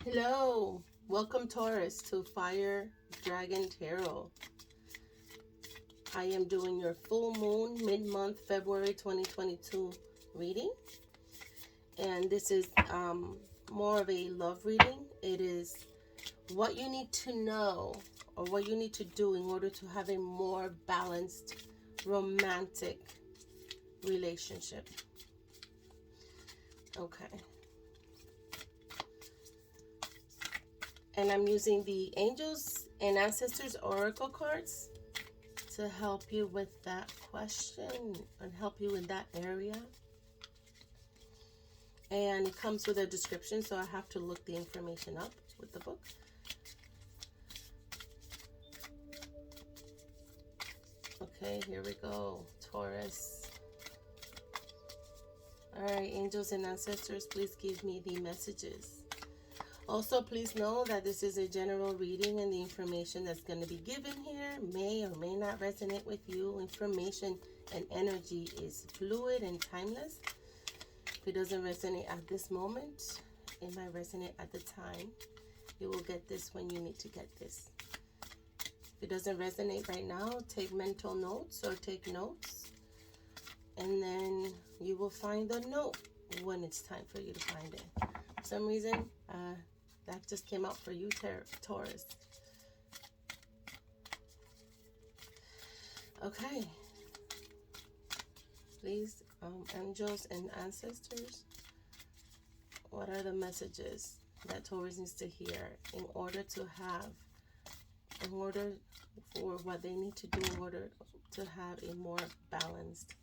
Hello, welcome Taurus to Fire Dragon Tarot. I am doing your full moon mid-month February 2022 reading, and this is more of a love reading. It is what you need to know or what you need to do in order to have a more balanced romantic relationship. Okay. And I'm using the Angels and Ancestors Oracle cards to help you with that question and help you in that area. And it comes with a description, so I have to look the information up with the book. Okay, here we go, Taurus. All right, Angels and Ancestors, please give me the messages. Also, please know that this is a general reading and the information that's going to be given here may or may not resonate with you. Information and energy is fluid and timeless. If it doesn't resonate at this moment, it might resonate at the time. You will get this when you need to get this. If it doesn't resonate right now, take mental notes or take notes. And then you will find the note when it's time for you to find it. For some reason, that just came out for you, Taurus. Okay. Please, angels and ancestors, what are the messages that Taurus needs to hear in order for what they need to do in order to have a more balanced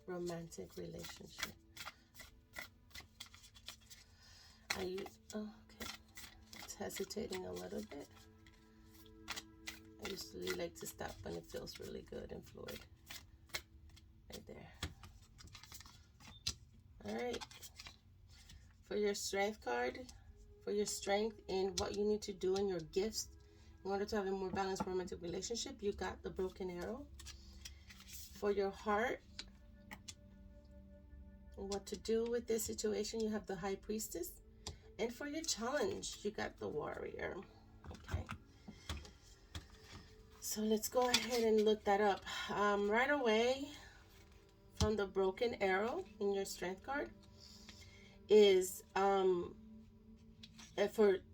romantic relationship? Okay, it's hesitating a little bit. I usually like to stop when it feels really good and fluid. Right there. All right. For your strength card, for your strength in what you need to do in your gifts in order to have a more balanced romantic relationship, you got the broken arrow. For your heart, and what to do with this situation, you have the high priestess. And for your challenge, you got the warrior. Okay. So let's go ahead and look that up. Right away, from the broken arrow in your strength card is, for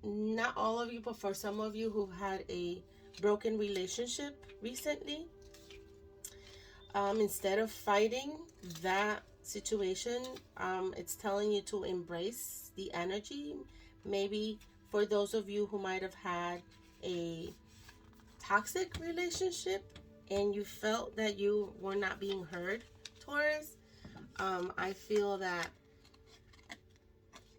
not all of you, but for some of you who had a broken relationship recently, instead of fighting that situation, it's telling you to embrace the energy. Maybe for those of you who might have had a toxic relationship and you felt that you were not being heard, Taurus, I feel that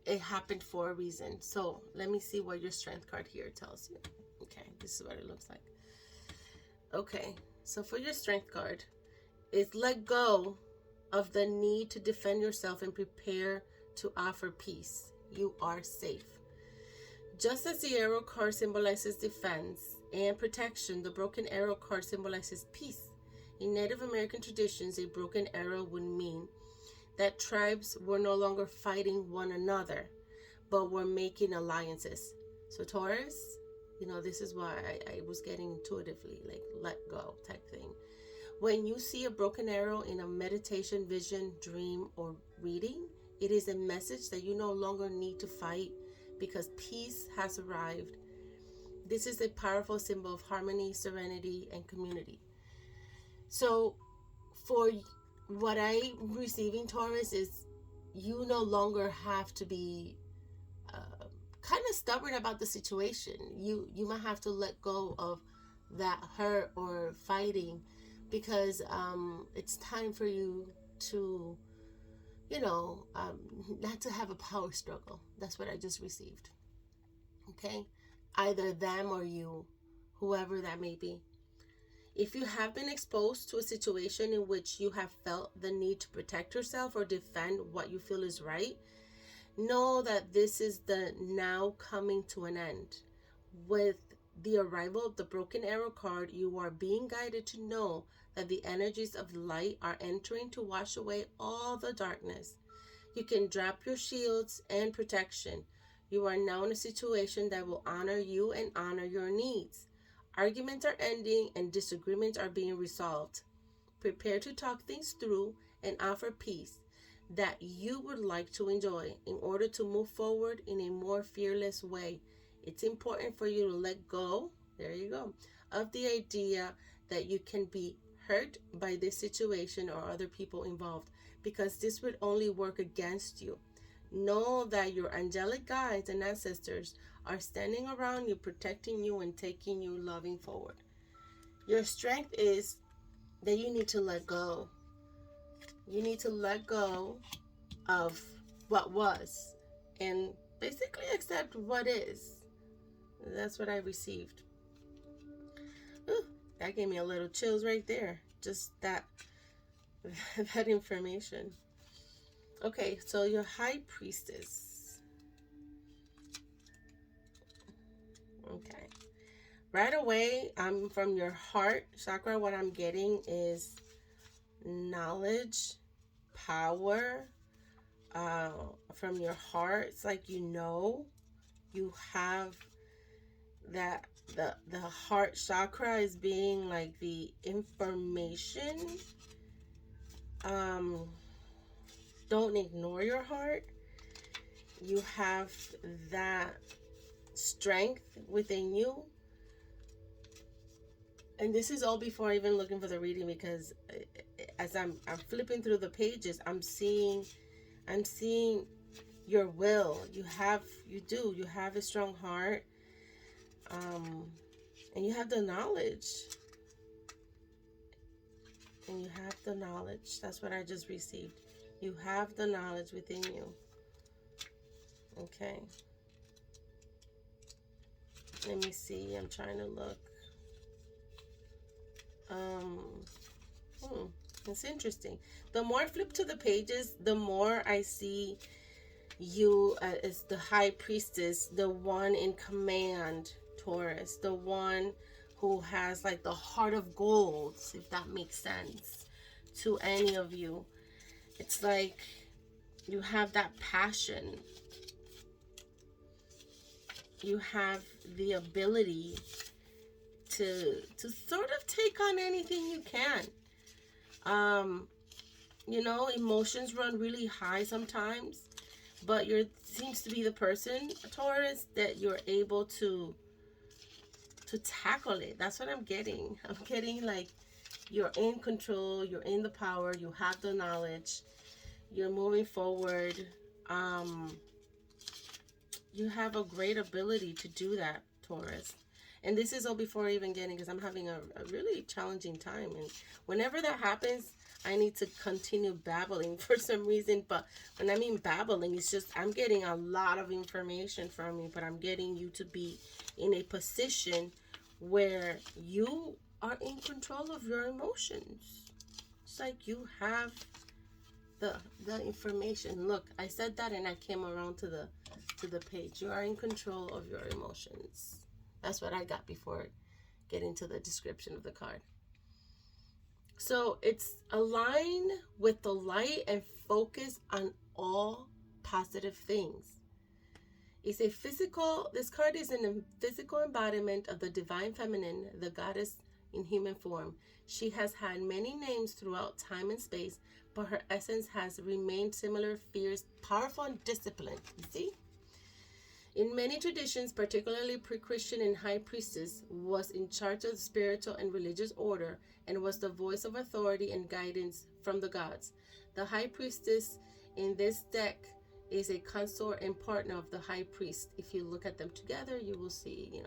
it happened for a reason. So let me see what your strength card here tells you. Okay, this is what it looks like. Okay, so for your strength card, it's let go of the need to defend yourself and prepare to offer peace. You are safe. Just as the arrow card symbolizes defense and protection, the broken arrow card symbolizes peace. In Native American traditions, a broken arrow would mean that tribes were no longer fighting one another, but were making alliances. So Taurus, this is why I was getting intuitively, like let go type thing. When you see a broken arrow in a meditation, vision, dream, or reading, it is a message that you no longer need to fight because peace has arrived. This is a powerful symbol of harmony, serenity, and community. So for what I'm receiving, Taurus, is you no longer have to be kind of stubborn about the situation. You might have to let go of that hurt or fighting, because it's time for you to, not to have a power struggle. That's what I just received. Okay? Either them or you, whoever that may be. If you have been exposed to a situation in which you have felt the need to protect yourself or defend what you feel is right, know that this is the now coming to an end. With the arrival of the broken arrow card, you are being guided to know that the energies of light are entering to wash away all the darkness. You can drop your shields and protection. You are now in a situation that will honor you and honor your needs. Arguments are ending and disagreements are being resolved. Prepare to talk things through and offer peace that you would like to enjoy in order to move forward in a more fearless way. It's important for you to let go, there you go, of the idea that you can be hurt by this situation or other people involved, because this would only work against you. Know that your angelic guides and ancestors are standing around you, protecting you and taking you loving forward. Your strength is that you need to let go. You need to let go of what was and basically accept what is. That's what I received. Ooh, that gave me a little chills right there. Just that that information. Okay, so your high priestess. Okay. Right away, from your heart chakra, what I'm getting is knowledge, power. From your heart, it's like you have that the heart chakra is being like the information. Don't ignore your heart. You have that strength within you. And this is all before even looking for the reading, because as I'm flipping through the pages, I'm seeing your will. You have a strong heart, and you have the knowledge. And you have the knowledge. That's what I just received. You have the knowledge within you. Okay. Let me see. I'm trying to look. It's interesting. The more I flip to the pages, the more I see you as the high priestess, the one in command, Taurus, the one who has like the heart of gold, if that makes sense to any of you. It's like you have that passion. You have the ability to sort of take on anything you can. Emotions run really high sometimes, but seems to be the person, Taurus, that you're able to tackle it. That's what I'm getting. I'm getting like you're in control, you're in the power, you have the knowledge, you're moving forward. You have a great ability to do that, Taurus. And this is all before even getting, because I'm having a really challenging time. And whenever that happens, I need to continue babbling for some reason. But when I mean babbling, it's just I'm getting a lot of information from you, but I'm getting you to be in a position where you are in control of your emotions. It's like you have the information. Look, I said that and I came around to the page. You are in control of your emotions. That's what I got before getting to the description of the card. So it's align with the light and focus on all positive things. This card is a physical embodiment of the divine feminine, the goddess in human form. She has had many names throughout time and space, but her essence has remained similar, fierce, powerful, and disciplined. You see? In many traditions, particularly pre-Christian and high priestess, was in charge of the spiritual and religious order and was the voice of authority and guidance from the gods. The high priestess in this deck is a consort and partner of the high priest. If you look at them together, you will see,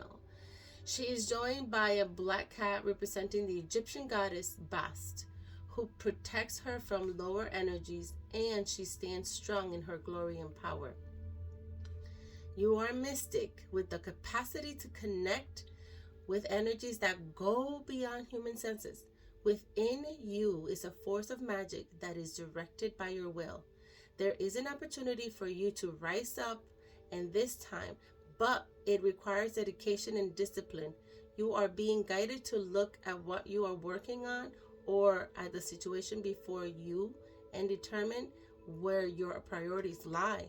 She is joined by a black cat representing the Egyptian goddess Bast, who protects her from lower energies, and she stands strong in her glory and power. You are a mystic with the capacity to connect with energies that go beyond human senses. Within you is a force of magic that is directed by your will. There is an opportunity for you to rise up, and this time, but it requires dedication and discipline. You are being guided to look at what you are working on or at the situation before you and determine where your priorities lie.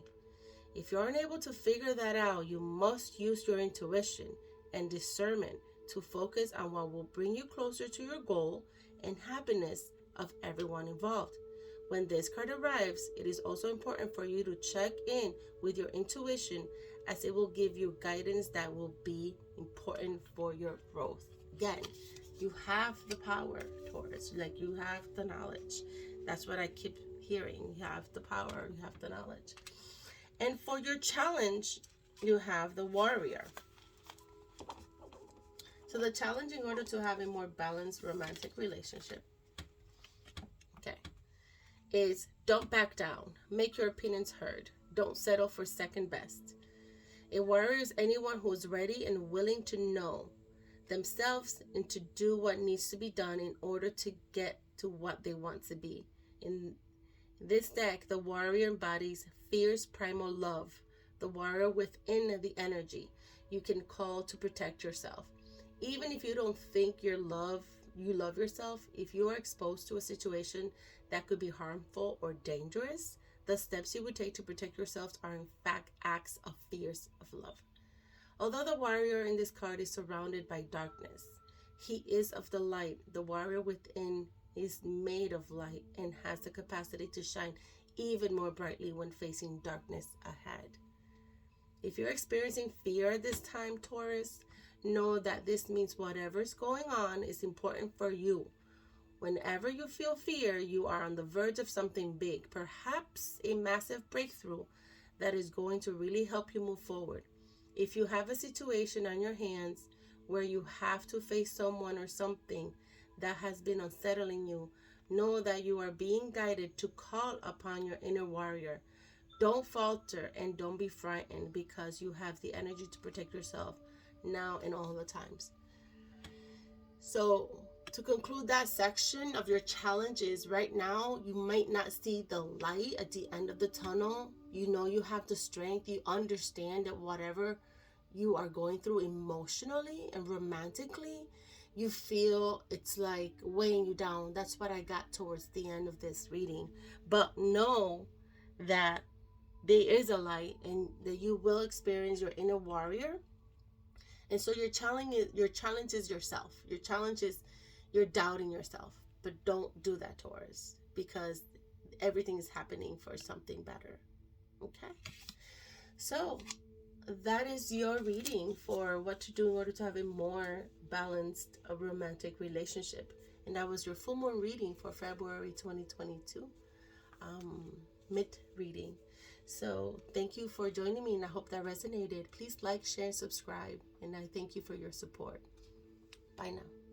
If you're unable to figure that out, you must use your intuition and discernment to focus on what will bring you closer to your goal and happiness of everyone involved. When this card arrives, it is also important for you to check in with your intuition, as it will give you guidance that will be important for your growth. Again, you have the power, Taurus. Like, you have the knowledge. That's what I keep hearing. You have the power, you have the knowledge. And for your challenge, you have the Warrior. So the challenge, in order to have a more balanced romantic relationship, okay, is don't back down. Make your opinions heard. Don't settle for second best. A warrior is anyone who is ready and willing to know themselves and to do what needs to be done in order to get to what they want to be. In this deck, the warrior embodies fierce primal love, the warrior within the energy you can call to protect yourself. Even if you don't think you love yourself, if you are exposed to a situation that could be harmful or dangerous, the steps you would take to protect yourself are in fact acts of fierce of love. Although the warrior in this card is surrounded by darkness, he is of the light. The warrior within is made of light and has the capacity to shine even more brightly when facing darkness ahead. If you're experiencing fear at this time, Taurus, know that this means whatever's going on is important for you. Whenever you feel fear, you are on the verge of something big, perhaps a massive breakthrough that is going to really help you move forward. If you have a situation on your hands where you have to face someone or something that has been unsettling you, know that you are being guided to call upon your inner warrior. Don't falter and don't be frightened, because you have the energy to protect yourself now and all the times. So to conclude that section of your challenges, right now you might not see the light at the end of the tunnel. You know you have the strength. You understand that whatever you are going through emotionally and romantically, you feel it's like weighing you down. That's what I got towards the end of this reading. But know that there is a light and that you will experience your inner warrior. And so your challenge is yourself. Your challenge is you're doubting yourself. But don't do that, Taurus, because everything is happening for something better. Okay? So that is your reading for what to do in order to have a more balanced romantic relationship. And that was your full moon reading for February 2022. Mid reading. So thank you for joining me, and I hope that resonated. Please like, share, and subscribe. And I thank you for your support. Bye now.